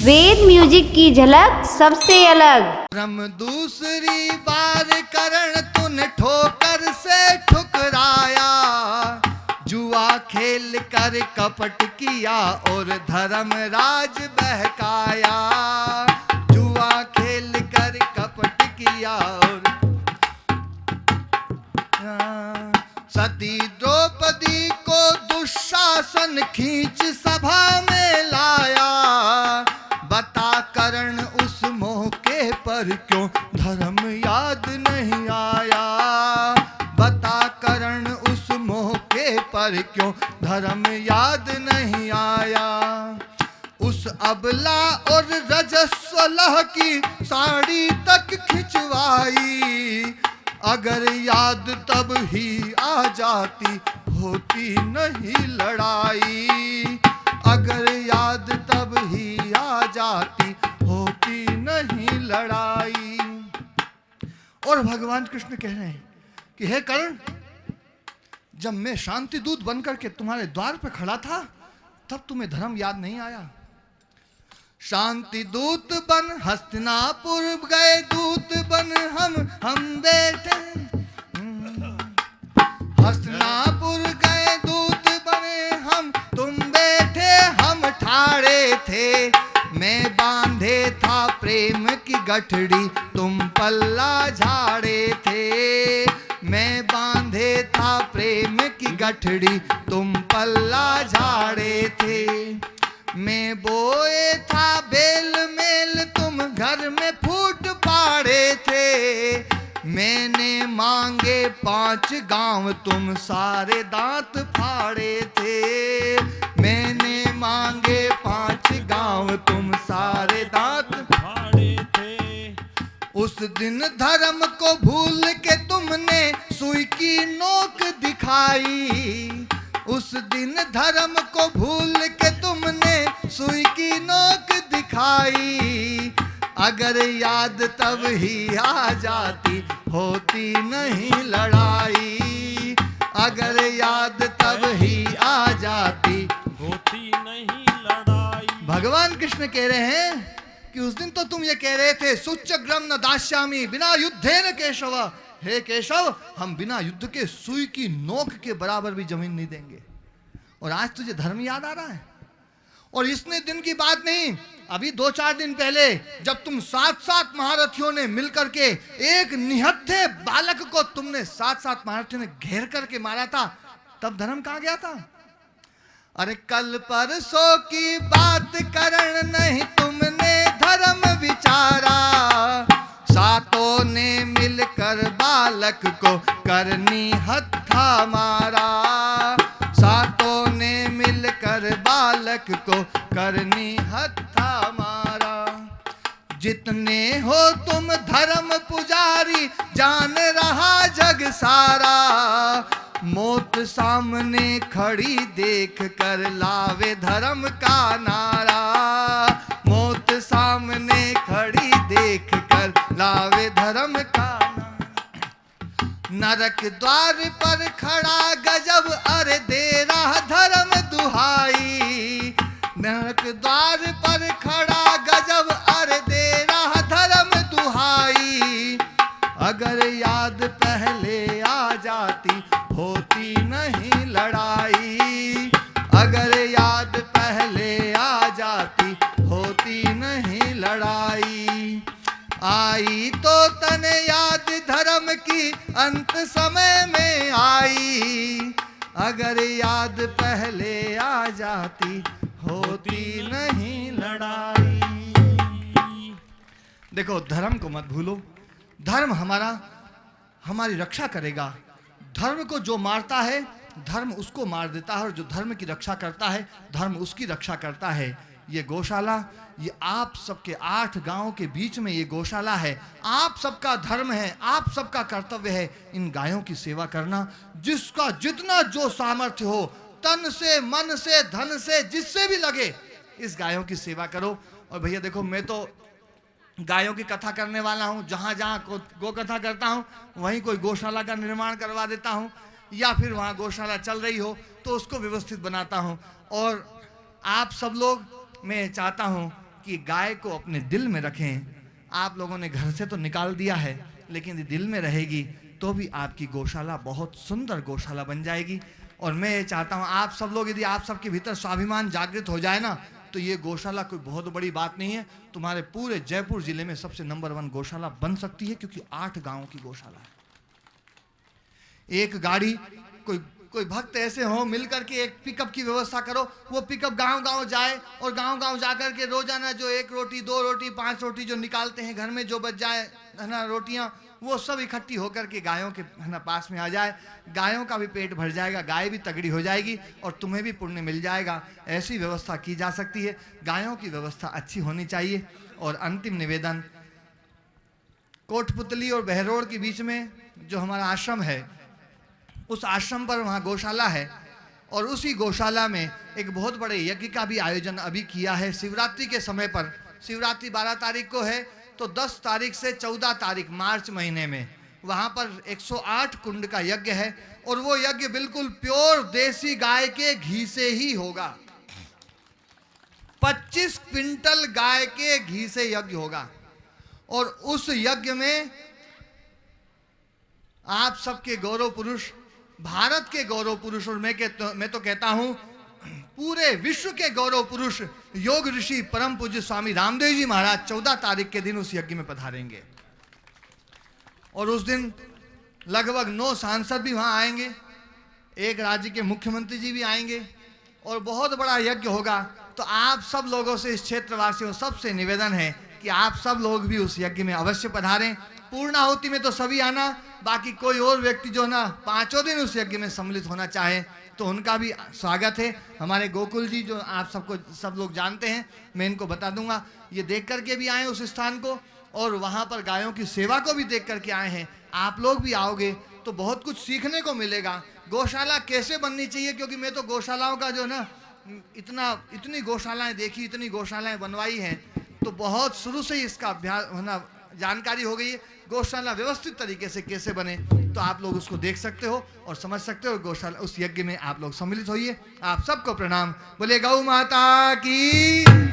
वेद music की झलक सबसे अलग। रम दूसरी बार करण तूने ठोकर से ठुकराया, जुआ खेल कर कपट किया और धर्म राज बहकाया। जुआ खेल कर कपट किया और सती द्रौपदी को दुशासन खींच सभा में लाया। बता करण उस मौके पर क्यों धर्म याद नहीं आया। बता करण उस मौके पर क्यों धर्म याद नहीं आया। उस अबला और रजस्वला की साड़ी तक खिंचवाई, अगर याद तब ही आ जाती होती नहीं लड़ाई। अगर याद तब ही आ जाती होती नहीं लड़ाई। और भगवान कृष्ण कह रहे हैं कि हे कर्ण, जब मैं शांति दूत बनकर के तुम्हारे द्वार पर खड़ा था तब तुम्हें धर्म याद नहीं आया। शांति दूत बन हस्तिनापुर गए, दूत बन हम बैठे। हस्तिनापुर गए दूत बने हम, तुम बैठे हम ठाड़े थे। मैं बांधे था प्रेम की गठड़ी, तुम पल्ला झाड़े थे। मैं बांधे था प्रेम की गठड़ी, तुम पल्ला झाड़े थे। मैं बोए था बेल मेल, तुम घर में फूट पाड़े थे। मैंने मांगे 5 गांव, तुम सारे दांत फाड़े थे। मैंने मांगे 5 गांव, तुम सारे दांत फाड़े थे। उस दिन धर्म को भूल के तुमने सुई की नोक दिखाई। उस दिन धर्म को भूल के तुमने सुई की नोक दिखाई। अगर याद तब ही आ जाती होती नहीं लड़ाई। अगर याद तब ही आ जाती होती नहीं लड़ाई। भगवान कृष्ण कह रहे हैं कि उस दिन तो तुम ये कह रहे थे सुच्चग्रम न दास्यामि बिना युद्धेन केशव। हे केशव, हम बिना युद्ध के सुई की नोक के बराबर भी जमीन नहीं देंगे। और आज तुझे धर्म याद आ रहा है। और इसने दिन की बात नहीं, अभी 2-4 दिन पहले जब तुम 7 महारथियों ने मिलकर के एक निहत्थे बालक को तुमने 7 महारथियों ने घेर करके मारा था, तब धर्म कहां गया था। अरे कल परसों की बात करण नहीं तुमने धर्म विचारा। 7 ने मिलकर बालक को करनी हत्था मारा। 7 ने मिलकर बालक को करनी हत्था मारा। जितने हो तुम धर्म पुजारी, जान रहा जग सारा। मौत सामने खड़ी देख कर लावे धर्म का नारा। मौत सामने खड़ी देख कर लावे धर्म का नारा। नरक द्वार पर खड़ा गजब, अरे दे रहा धर्म दुहाई। नरक द्वार पर खड़ा गजब, अरे दे रहा धर्म दुहाई। अगर याद पहले आ जाती होती नहीं लड़ाई। अगर याद पहले आ जाती होती नहीं लड़ाई। आई तो तने याद धर्म की अंत समय में आई। अगर याद पहले आ जाती होती नहीं लड़ाई। देखो, धर्म को मत भूलो। धर्म हमारी रक्षा करेगा। धर्म को जो मारता है धर्म उसको मार देता है, और जो धर्म की रक्षा करता है धर्म उसकी रक्षा करता है। ये गौशाला, ये आप सबके 8 गांव के बीच में ये गौशाला है। आप सबका धर्म है, आप सबका कर्तव्य है इन गायों की सेवा करना। जिसका जितना जो सामर्थ्य हो, तन से, मन से, धन से, जिससे भी लगे, इस गायों की सेवा करो। और भैया देखो, मैं तो गायों की कथा करने वाला हूँ। जहाँ जहाँ गो कथा करता हूँ वहीं कोई गौशाला का निर्माण करवा देता हूँ, या फिर वहाँ गौशाला चल रही हो तो उसको व्यवस्थित बनाता हूँ। और आप सब लोग, मैं चाहता हूँ कि गाय को अपने दिल में रखें। आप लोगों ने घर से तो निकाल दिया है, लेकिन दिल में रहेगी तो भी आपकी गौशाला बहुत सुंदर गौशाला बन जाएगी। और मैं ये चाहता हूँ आप सब लोग, यदि आप सबके भीतर स्वाभिमान जागृत हो जाए ना, तो ये गौशाला कोई बहुत बड़ी बात नहीं है। तुम्हारे पूरे जयपुर जिले में सबसे नंबर 1 गौशाला बन सकती है, क्योंकि 8 गांवों की गौशाला है। एक गाड़ी, कोई भक्त ऐसे हो मिलकर के एक पिकअप की व्यवस्था करो, वो पिकअप गांव गांव जाए और गांव गांव जाकर के रोजाना जो 1 रोटी 2 रोटी 5 रोटी जो निकालते हैं घर में, जो बच जाए है ना रोटियां, वो सब इकट्ठी होकर के गायों के है ना पास में आ जाए। गायों का भी पेट भर जाएगा, गाय भी तगड़ी हो जाएगी और तुम्हें भी पुण्य मिल जाएगा। ऐसी व्यवस्था की जा सकती है। गायों की व्यवस्था अच्छी होनी चाहिए। और अंतिम निवेदन, कोटपुतली और बहरोड़ के बीच में जो हमारा आश्रम है, उस आश्रम पर वहाँ गौशाला है और उसी गौशाला में एक बहुत बड़े यज्ञ का भी आयोजन अभी किया है। शिवरात्रि के समय पर, शिवरात्रि 12 तारीख को है, तो 10 तारीख से 14 तारीख मार्च महीने में वहाँ पर 108 कुंड का यज्ञ है। और वो यज्ञ बिल्कुल प्योर देसी गाय के घी से ही होगा। 25 क्विंटल गाय के घी से यज्ञ होगा। और उस यज्ञ में आप सबके गौरव पुरुष, भारत के गौरव पुरुष, और मैं तो कहता हूं पूरे विश्व के गौरव पुरुष योग ऋषि परम पूज्य स्वामी रामदेव जी महाराज 14 तारीख के दिन उस यज्ञ में पधारेंगे। और उस दिन लगभग 9 सांसद भी वहां आएंगे, एक राज्य के मुख्यमंत्री जी भी आएंगे और बहुत बड़ा यज्ञ होगा। तो आप सब लोगों से, इस क्षेत्रवासियों सबसे निवेदन है कि आप सब लोग भी उस यज्ञ में अवश्य पधारें। पूर्णाहुति में तो सभी आना, बाकी कोई और व्यक्ति जो ना 5 दिन उस यज्ञ में सम्मिलित होना चाहे तो उनका भी स्वागत है। हमारे गोकुल जी जो आप सबको सब लोग जानते हैं, मैं इनको बता दूंगा, ये देख करके भी आए उस स्थान को और वहाँ पर गायों की सेवा को भी देख करके आए हैं। आप लोग भी आओगे तो बहुत कुछ सीखने को मिलेगा। गौशाला कैसे बननी चाहिए, क्योंकि मैं तो गौशालाओं का जो ना इतनी गौशालाएं देखी, इतनी गौशालाएं बनवाई हैं, तो बहुत शुरू से ही इसका अभ्यास होना जानकारी हो गई है। गौशाला व्यवस्थित तरीके से कैसे बने तो आप लोग उसको देख सकते हो और समझ सकते हो। गौशाला उस यज्ञ में आप लोग सम्मिलित होइए। आप सबको प्रणाम। बोले गौ माता की।